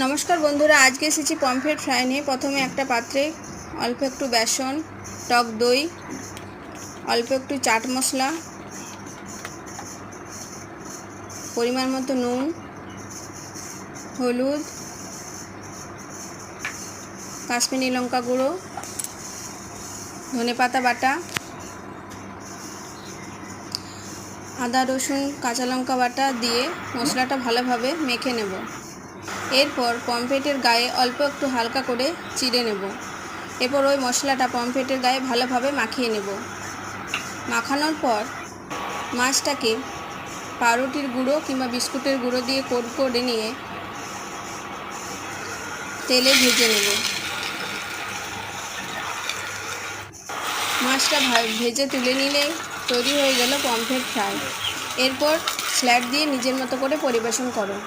নমস্কার বন্ধুরা, আজকে এসেছি পমফ্রেট ফ্রাই নিয়ে। প্রথমে একটা পাত্রে অল্প একটু বেসন, টক দই, অল্প একটু চাট মশলা, পরিমাণ মতো নুন, হলুদ, কাশ্মীরি লঙ্কা গুঁড়ো, ধনেপাতা বাটা, আদা রসুন কাঁচা লঙ্কা বাটা দিয়ে মশলাটা ভালোভাবে মেখে নেব। এরপর পমফ্রেটের গায়ে অল্প একটু হালকা করে চিড়ে নেব। এরপর ওই মশলাটা পমফ্রেটের গায়ে ভালোভাবে মাখিয়ে নেব। মাখানোর পর মাছটাকে পাউরুটির গুঁড়ো কিংবা বিস্কুটের গুঁড়ো দিয়ে কোট করে নিয়ে তেলে ভেজে নেব। মাছটা ভেজে তুলে নিলে তৈরি হয়ে গেল পমফ্রেট ফ্রাই। এরপর স্যালাড দিয়ে নিজের মতো করে পরিবেশন করো।